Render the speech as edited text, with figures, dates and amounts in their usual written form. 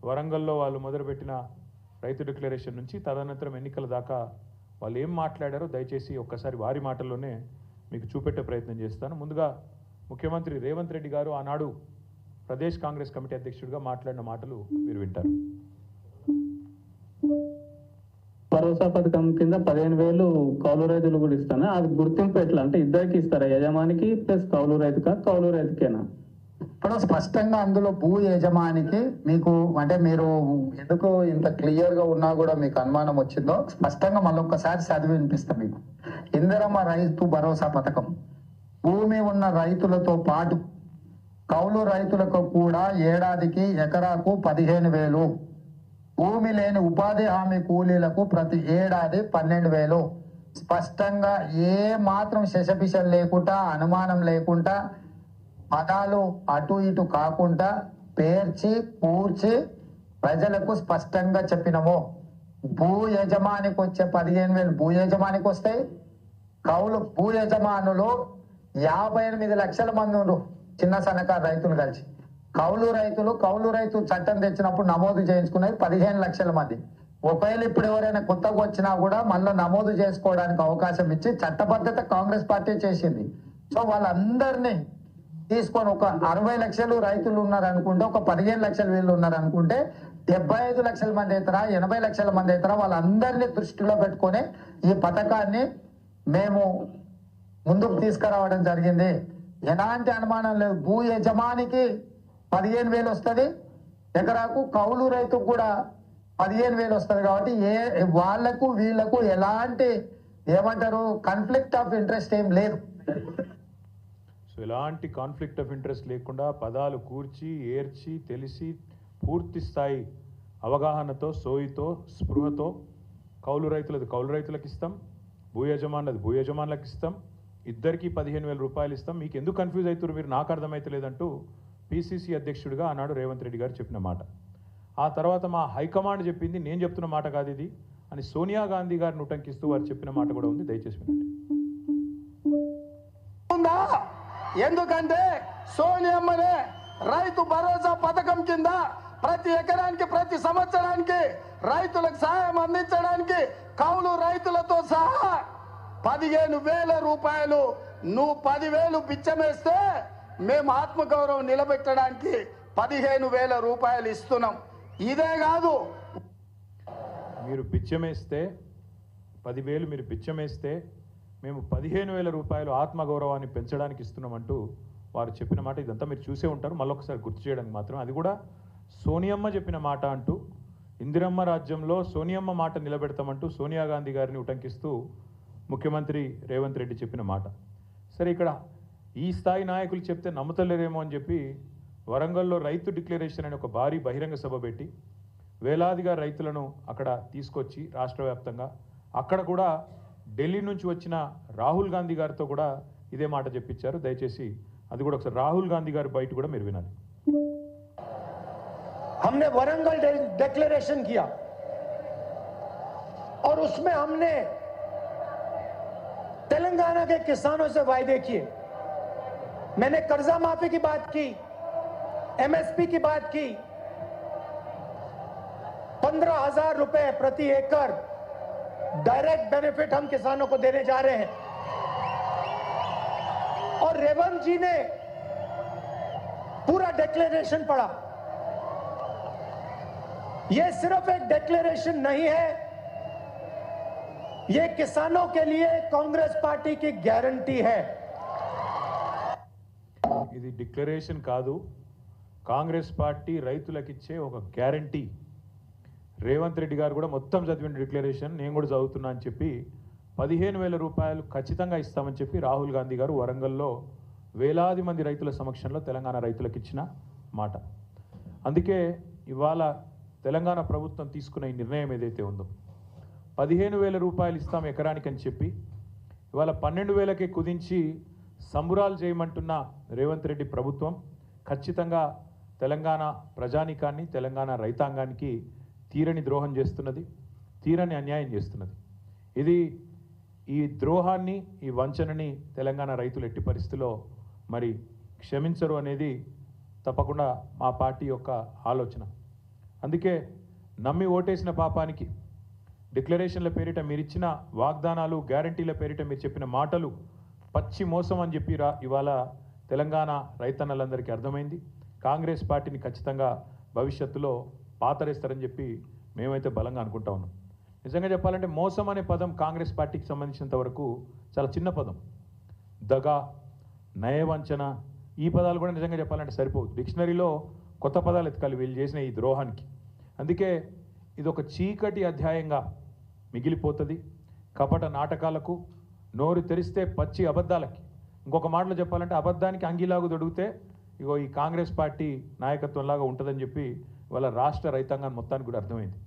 వరంగల్లో వాళ్ళు మొదలుపెట్టిన రైతు డిక్లరేషన్ నుంచి తదనంతరం ఎన్నికల దాకా వాళ్ళు ఏం మాట్లాడారో దయచేసి ఒక్కసారి వారి మాటల్లోనే మీకు చూపెట్టే ప్రయత్నం చేస్తాను. ముందుగా ముఖ్యమంత్రి రేవంత్ రెడ్డి గారు ఆనాడు ప్రదేశ్ కాంగ్రెస్ కమిటీ అధ్యక్షుడిగా మాట్లాడిన మాటలు మీరు వింటారు. భరోసా పథకం కింద 15,000 కౌలు రైతులు కూడా ఇస్తాను. అది గుర్తింపు ఎట్లా అంటే ఇద్దరికి ఇస్తారా, యజమానికి ప్లస్ కౌలు రైతుకా, కౌలు రైతుకేనా? ఇప్పుడు స్పష్టంగా అందులో భూ యజమానికి మీకు అంటే మీరు ఎందుకు ఇంత క్లియర్ గా ఉన్నా కూడా మీకు అనుమానం వచ్చిందో స్పష్టంగా మళ్ళొక్కసారి చదివి వినిపిస్తాం. మీకు ఇందిరమ్మ రైతు భరోసా పథకం భూమి ఉన్న రైతులతో పాటు కౌలు రైతులకు కూడా ఏడాదికి ఎకరాకు 15,000, భూమి లేని ఉపాధి హామీ కూలీలకు ప్రతి ఏడాది 12,000. స్పష్టంగా ఏ మాత్రం శశపిశలు లేకుండా అనుమానం లేకుండా పదాలు అటు ఇటు కాకుండా పేర్చి కూర్చి ప్రజలకు స్పష్టంగా చెప్పినము. భూ యజమానికి వచ్చే 15,000 భూ యజమానికి వస్తాయి. కౌలు భూ యజమానులు 58 లక్షల మంది ఉన్నారు, చిన్న సన్నకారు రైతులు కలిసి. కౌలు రైతు చట్టం తెచ్చినప్పుడు నమోదు చేయించుకునేది 15 లక్షల మంది. ఒకవేళ ఇప్పుడు ఎవరైనా కొత్తగా వచ్చినా కూడా మళ్ళీ నమోదు చేసుకోవడానికి అవకాశం ఇచ్చి చట్టబద్ధత కాంగ్రెస్ పార్టీ చేసింది. సో వాళ్ళందరినీ తీసుకొని ఒక 60 లక్షలు రైతులు ఉన్నారు అనుకుంటే, ఒక 15 లక్షల వీళ్ళు ఉన్నారు అనుకుంటే 75 లక్షల మంది అవుతారా, 80 లక్షల మంది అవుతారా, వాళ్ళందరినీ దృష్టిలో పెట్టుకొని ఈ పథకాన్ని మేము ముందుకు తీసుకురావడం జరిగింది. ఎలాంటి అనుమానం లేదు. భూ యజమానికి 15,000 వస్తుంది ఎకరాకు, కౌలు రైతుకు కూడా 15,000 వస్తుంది. కాబట్టి వాళ్లకు వీళ్లకు ఎలాంటి ఏమంటారు కాన్ఫ్లిక్ట్ ఆఫ్ ఇంట్రెస్ట్ ఏం లేదు. సో ఎలాంటి కాన్ఫ్లిక్ట్ ఆఫ్ ఇంట్రెస్ట్ లేకుండా పదాలు కూర్చి ఏర్చి తెలిసి పూర్తి స్థాయి అవగాహనతో సోయితో స్పృహతో కౌలు రైతులది కౌలు రైతులకు ఇస్తాం, భూ యజమానులది భూ యజమానులకు ఇస్తాం, ఇద్దరికి 15,000 రూపాయలు ఇస్తాం. మీకు ఎందుకు కన్ఫ్యూజ్ అవుతారు మీరు, నాకు అర్థమైతలేదంటూ పిసిసి అధ్యక్షుడిగా ఆనాడు రేవంత్ రెడ్డి గారు చెప్పిన మాట. ఆ తర్వాత మా హైకమాండ్ చెప్పింది, నేను చెప్తున్న మాట కాదు ఇది అని సోనియా గాంధీ గారిని ఉటంకిస్తూ వారు చెప్పిన మాట కూడా ఉంది. దయచేసి వినండి. ఎందుకంటే సోనియమ్మనే రైతు భరోసా పథకం కింద ప్రతి ఎకరానికి ప్రతి సంవత్సరానికి రైతులకు సహాయం అందించడానికి కౌలు రైతులతో సహా 15,000 రూపాయలు నువ్వు 10,000 బిచ్చమేస్తే మేము ఆత్మగౌరవం నిలబెట్టడానికి 15,000 రూపాయలు ఇస్తున్నాం. ఇదే కాదు, మీరు బిచ్చమేస్తే 10,000 మీరు బిచ్చమేస్తే మేము 15,000 రూపాయలు ఆత్మగౌరవాన్ని పెంచడానికి ఇస్తున్నామంటూ వారు చెప్పిన మాట. ఇదంతా మీరు చూసే ఉంటారు, మళ్ళొకసారి గుర్తు చేయడానికి మాత్రం. అది కూడా సోనియమ్మ చెప్పిన మాట అంటూ, ఇందిరమ్మ రాజ్యంలో సోనియమ్మ మాట నిలబెడతామంటూ సోనియా గాంధీ గారిని ఉటంకిస్తూ ముఖ్యమంత్రి రేవంత్ రెడ్డి చెప్పిన మాట. సరే, ఇక్కడ ఈ స్థాయి నాయకులు చెప్తే నమ్ముతలేరేమో అని చెప్పి వరంగల్లో రైతు డిక్లరేషన్ అనే ఒక భారీ బహిరంగ సభ పెట్టి వేలాదిగా రైతులను అక్కడ తీసుకొచ్చి రాష్ట్ర వ్యాప్తంగా అక్కడ కూడా ఢిల్లీ నుంచి వచ్చిన రాహుల్ గాంధీ గారితో కూడా ఇదే మాట చెప్పించారు. దయచేసి అది కూడా ఒకసారి రాహుల్ గాంధీ గారి బయట కూడా మీరు వినాలి. हमने वरंगल डिक्लेरेशन किया और उसमें हमने तेलंगाना के किसानों से वायदे किए. मैंने कर्जा माफी की बात की, एमएसपी की बात की, 15,000 रुपए प्रति एकड़ डायरेक्ट बेनिफिट हम किसानों को देने जा रहे हैं. और रेवंत जी ने पूरा डिक्लेरेशन पढ़ा. यह सिर्फ एक डिक्लेरेशन नहीं है, यह किसानों के लिए कांग्रेस पार्टी की गारंटी है. ఇది డిక్లరేషన్ కాదు, కాంగ్రెస్ పార్టీ రైతులకిచ్చే ఒక గ్యారంటీ. రేవంత్ రెడ్డి గారు కూడా మొత్తం చదివిన డిక్లరేషన్ నేను కూడా చదువుతున్నా అని చెప్పి 15,000 రూపాయలు ఖచ్చితంగా ఇస్తామని చెప్పి రాహుల్ గాంధీ గారు వరంగల్లో వేలాది మంది రైతుల సమక్షంలో తెలంగాణ రైతులకు ఇచ్చిన మాట. అందుకే ఇవాళ తెలంగాణ ప్రభుత్వం తీసుకున్న ఈ నిర్ణయం ఏదైతే ఉందో 15,000 రూపాయలు ఇస్తాం ఎకరానికి అని చెప్పి ఇవాళ 12,000కే కుదించి సంబురాలు చేయమంటున్న రేవంత్ రెడ్డి ప్రభుత్వం ఖచ్చితంగా తెలంగాణ ప్రజానీకాన్ని తెలంగాణ రైతాంగానికి తీరని ద్రోహం చేస్తున్నది, తీరని అన్యాయం చేస్తున్నది. ఇది ఈ ద్రోహాన్ని ఈ వంచనని తెలంగాణ రైతులు ఎట్టి పరిస్థితిలో మరి క్షమించరు అనేది తప్పకుండా మా పార్టీ యొక్క ఆలోచన. అందుకే నమ్మి ఓటేసిన పాపానికి డిక్లరేషన్ల పేరిట మీరు ఇచ్చిన వాగ్దానాలు గ్యారంటీల పేరిట మీరు చెప్పిన మాటలు పచ్చి మోసం అని చెప్పి ఇవాళ తెలంగాణ రైతన్నలందరికీ అర్థమైంది. కాంగ్రెస్ పార్టీని ఖచ్చితంగా భవిష్యత్తులో పాతరేస్తారని చెప్పి మేమైతే బలంగా అనుకుంటా ఉన్నాం. నిజంగా చెప్పాలంటే మోసం అనే పదం కాంగ్రెస్ పార్టీకి సంబంధించినంత వరకు చాలా చిన్న పదం. దగా, నయవంచన, ఈ పదాలు కూడా నిజంగా చెప్పాలంటే సరిపోదు. డిక్షనరీలో కొత్త పదాలు ఎతకాలి వీళ్ళు చేసిన ఈ ద్రోహానికి. అందుకే ఇది ఒక చీకటి అధ్యాయంగా మిగిలిపోతుంది. కపట నాటకాలకు, నోరు తెరిస్తే పచ్చి అబద్ధాలకి, ఇంకొక మాటలో చెప్పాలంటే అబద్ధానికి అంగిలాగు దొడిగితే ఇగో ఈ కాంగ్రెస్ పార్టీ నాయకత్వంలాగా ఉంటుందని చెప్పి వాళ్ళ రాష్ట్ర రైతాంగాన్ని మొత్తానికి కూడా అర్థమైంది.